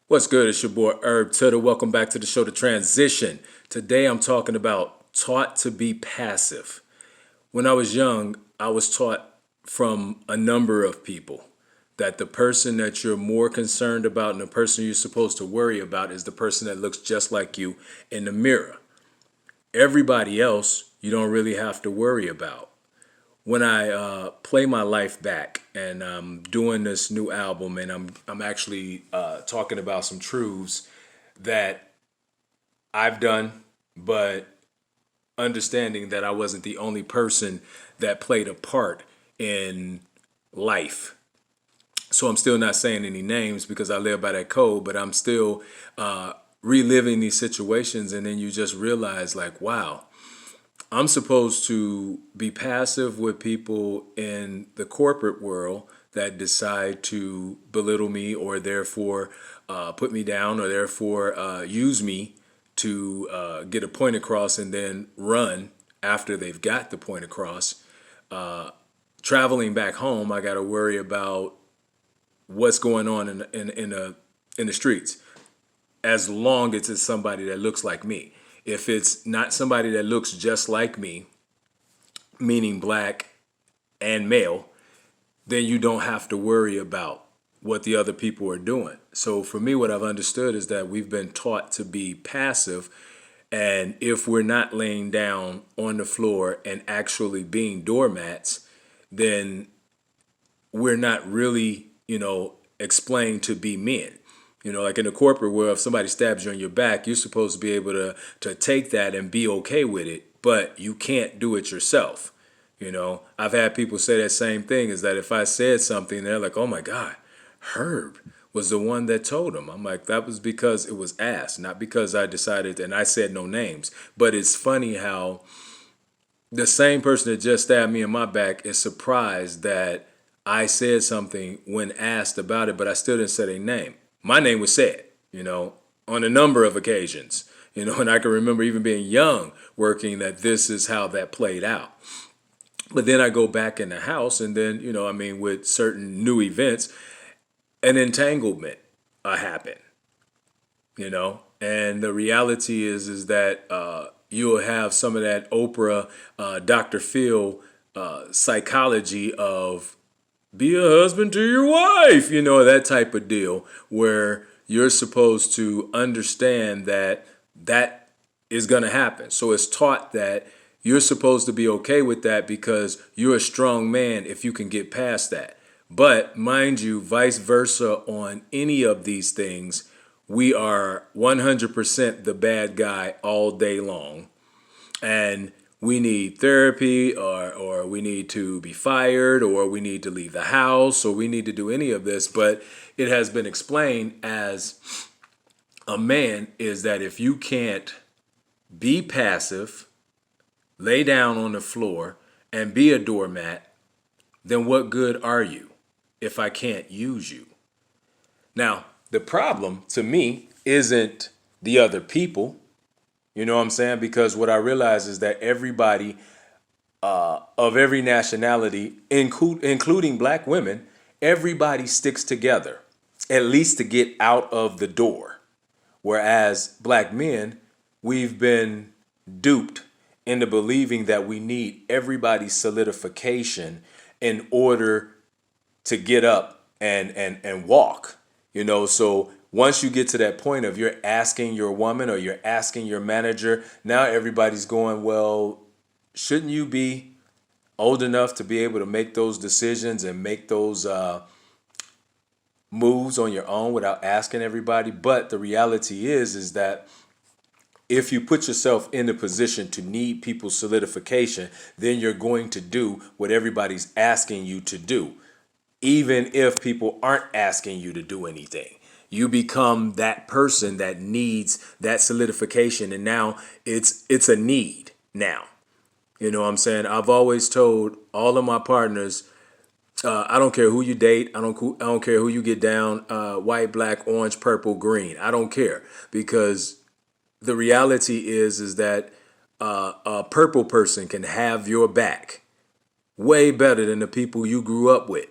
What's good? It's your boy Herb Tutter. Welcome back to the show, The Transition. Today I'm talking about taught to be passive. When I was young, I was taught from a number of people that the person that you're more concerned about and the person you're supposed to worry about is the person that looks just like you in the mirror. Everybody else you don't really have to worry about. When I play my life back and I'm doing this new album and I'm actually talking about some truths that I've done, but understanding that I wasn't the only person that played a part in life. So I'm still not saying any names because I live by that code, but I'm still reliving these situations, and then you just realize, like, wow, I'm supposed to be passive with people in the corporate world that decide to belittle me or therefore put me down or therefore use me to get a point across and then run after they've got the point across. Traveling back home, I got to worry about what's going on in the streets as long as it's somebody that looks like me. If it's not somebody that looks just like me, meaning black and male, then you don't have to worry about what the other people are doing. So for me, what I've understood is that we've been taught to be passive. And if we're not laying down on the floor and actually being doormats, then we're not really, explained to be men. Like in the corporate world, if somebody stabs you on your back, you're supposed to be able to take that and be okay with it, but you can't do it yourself. I've had people say that same thing, is that if I said something, they're like, oh my God, Herb was the one that told him. I'm like, that was because it was asked, not because I decided, and I said no names. But it's funny how the same person that just stabbed me in my back is surprised that I said something when asked about it, but I still didn't say their name. My name was said, on a number of occasions, and I can remember even being young working that this is how that played out. But then I go back in the house, and then, with certain new events, an entanglement happened, and the reality is that you'll have some of that Oprah, Dr. Phil psychology of be a husband to your wife, that type of deal where you're supposed to understand that that is going to happen. So it's taught that you're supposed to be okay with that because you're a strong man if you can get past that. But mind you, vice versa on any of these things, we are 100% the bad guy all day long. And we need therapy, or we need to be fired, or we need to leave the house, or we need to do any of this. But it has been explained as a man is that if you can't be passive, lay down on the floor, and be a doormat, then what good are you if I can't use you? Now, the problem to me isn't the other people. You know what I'm saying? Because what I realize is that everybody of every nationality, including black women, everybody sticks together, at least to get out of the door. Whereas black men, we've been duped into believing that we need everybody's solidification in order to get up and walk. So once you get to that point of you're asking your woman or you're asking your manager, now everybody's going, well, shouldn't you be old enough to be able to make those decisions and make those moves on your own without asking everybody? But the reality is that if you put yourself in a position to need people's solidification, then you're going to do what everybody's asking you to do, even if people aren't asking you to do anything. You become that person that needs that solidification, and now it's a need now. You know what I'm saying? I've always told all of my partners, I don't care who you date, I don't care who you get down, white, black, orange, purple, green. I don't care, because the reality is that a purple person can have your back way better than the people you grew up with.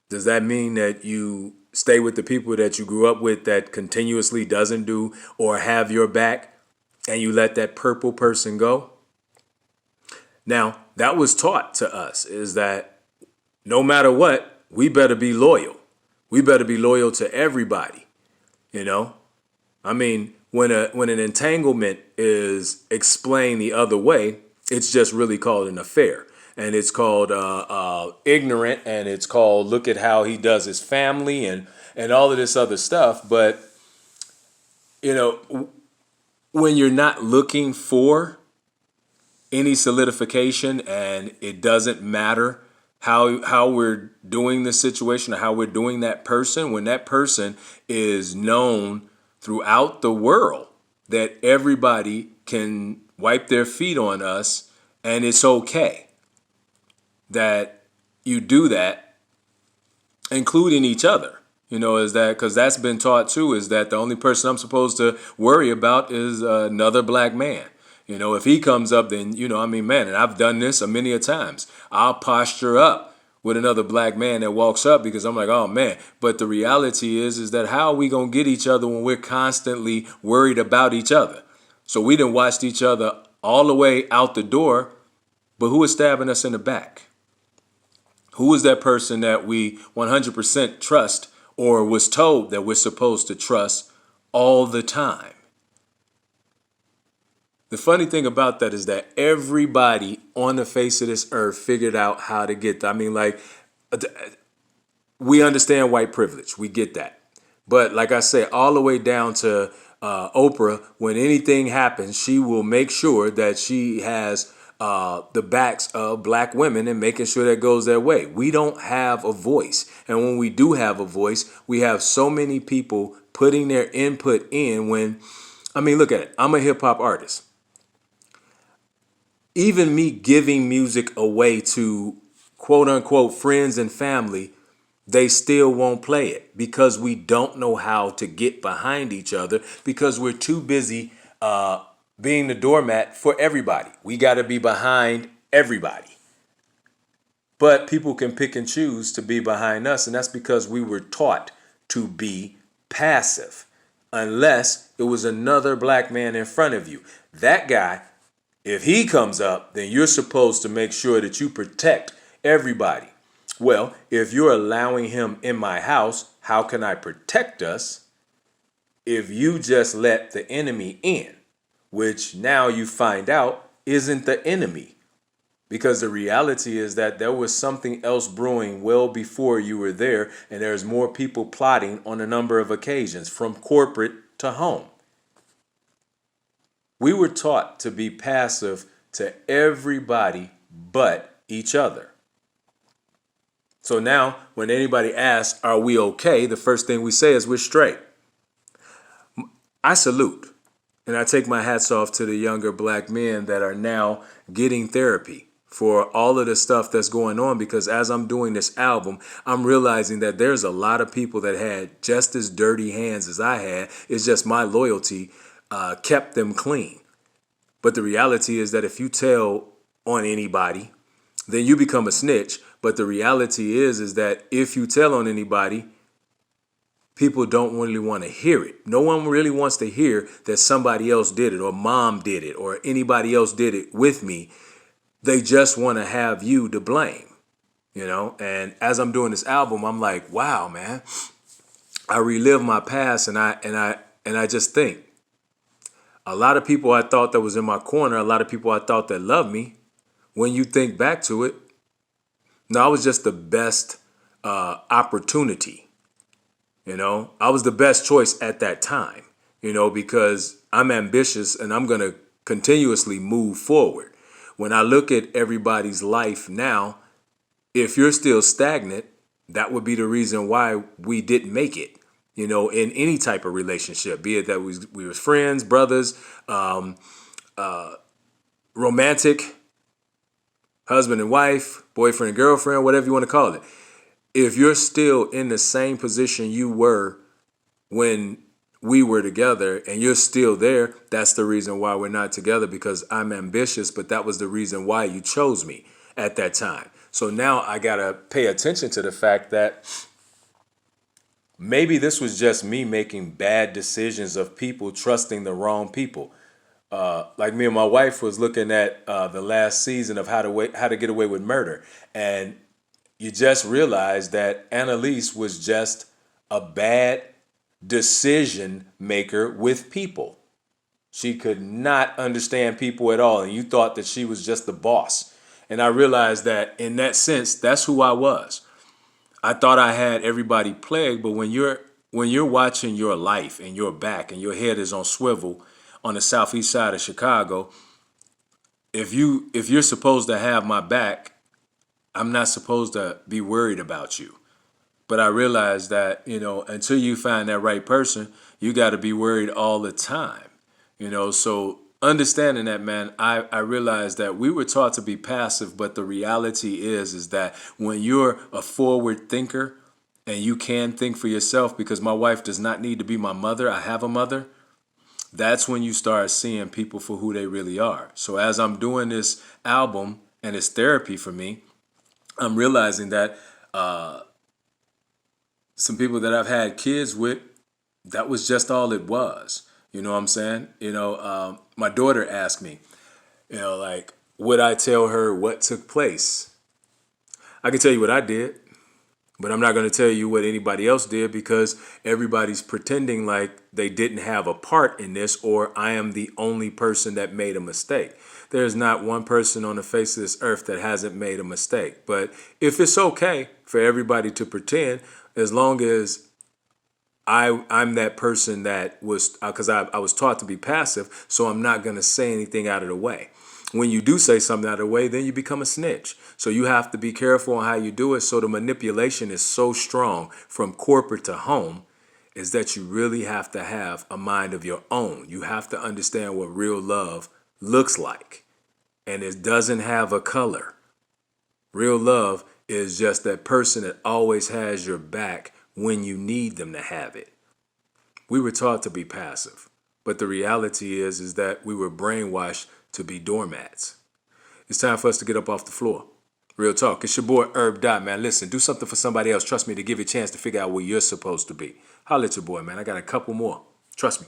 Does that mean that you stay with the people that you grew up with that continuously doesn't do or have your back, and you let that purple person go. Now, that was taught to us, is that no matter what, we better be loyal. We better be loyal to everybody, you know? I mean, when an entanglement is explained the other way, it's just really called an affair. And it's called ignorant, and it's called look at how he does his family and all of this other stuff. But, you know, when you're not looking for any solidification and it doesn't matter how we're doing this situation or how we're doing that person, when that person is known throughout the world that everybody can wipe their feet on us and it's okay that you do that, including each other. Is that because that's been taught too, is that the only person I'm supposed to worry about is another black man. If he comes up, then, man, and I've done this a many a times. I'll posture up with another black man that walks up because I'm like, oh, man. But the reality is that how are we going to get each other when we're constantly worried about each other? So we done watched each other all the way out the door, but who is stabbing us in the back? Who is that person that we 100% trust or was told that we're supposed to trust all the time? The funny thing about that is that everybody on the face of this earth figured out how to get that. I mean, like, we understand white privilege. We get that. But like I said, all the way down to Oprah, when anything happens, she will make sure that she has the backs of black women and making sure that goes their way. We don't have a voice. And when we do have a voice, we have so many people putting their input in look at it. I'm a hip hop artist. Even me giving music away to quote unquote friends and family, they still won't play it because we don't know how to get behind each other because we're too busy being the doormat for everybody. We got to be behind everybody. But people can pick and choose to be behind us, and that's because we were taught to be passive unless it was another black man in front of you. That guy, if he comes up, then you're supposed to make sure that you protect everybody. Well, if you're allowing him in my house, how can I protect us if you just let the enemy in, which now you find out isn't the enemy? Because the reality is that there was something else brewing well before you were there, and there's more people plotting on a number of occasions, from corporate to home. We were taught to be passive to everybody but each other. So now when anybody asks, are we okay? The first thing we say is we're straight. I salute and I take my hats off to the younger black men that are now getting therapy for all of the stuff that's going on, because as I'm doing this album, I'm realizing that there's a lot of people that had just as dirty hands as I had. It's just my loyalty kept them clean. But the reality is that if you tell on anybody, then you become a snitch. But the reality is that if you tell on anybody, people don't really want to hear it. No one really wants to hear that somebody else did it, or mom did it, or anybody else did it with me. They just want to have you to blame, And as I'm doing this album, I'm like, wow, man, I relive my past, and I just think a lot of people I thought that was in my corner, a lot of people I thought that loved me. When you think back to it, no, I was just the best opportunity. I was the best choice at that time, because I'm ambitious and I'm going to continuously move forward. When I look at everybody's life now, if you're still stagnant, that would be the reason why we didn't make it, in any type of relationship, be it that we were friends, brothers, romantic, husband and wife, boyfriend and girlfriend, whatever you want to call it. If you're still in the same position you were when we were together and you're still there, that's the reason why we're not together, because I'm ambitious, but that was the reason why you chose me at that time. So now I got to pay attention to the fact that maybe this was just me making bad decisions of people trusting the wrong people. Like me and my wife was looking at the last season of How to Get Away with Murder, and you just realize that Annalise was just a bad decision maker with people. She could not understand people at all, and you thought that she was just the boss. And I realized that in that sense, that's who I was. I thought I had everybody plagued, but when you're watching your life and your back and your head is on swivel on the southeast side of Chicago, if you're supposed to have my back, I'm not supposed to be worried about you. But I realized that, until you find that right person, you got to be worried all the time. So understanding that, man, I realized that we were taught to be passive, but the reality is that when you're a forward thinker and you can think for yourself, because my wife does not need to be my mother, I have a mother, that's when you start seeing people for who they really are. So as I'm doing this album and it's therapy for me, I'm realizing that some people that I've had kids with, that was just all it was. You know what I'm saying? My daughter asked me, like, would I tell her what took place? I can tell you what I did, but I'm not going to tell you what anybody else did because everybody's pretending like they didn't have a part in this, or I am the only person that made a mistake. There's not one person on the face of this earth that hasn't made a mistake. But if it's okay for everybody to pretend, as long as I'm that person that was, because I was taught to be passive, so I'm not going to say anything out of the way. When you do say something out of the way, then you become a snitch. So you have to be careful on how you do it. So the manipulation is so strong from corporate to home is that you really have to have a mind of your own. You have to understand what real love looks like. And it doesn't have a color. Real love is just that person that always has your back when you need them to have it. We were taught to be passive, but the reality is that we were brainwashed to be doormats. It's time for us to get up off the floor. Real talk. It's your boy Herb Dot, man. Listen, do something for somebody else. Trust me, to give you a chance to figure out where you're supposed to be. Holla at your boy, man. I got a couple more. Trust me.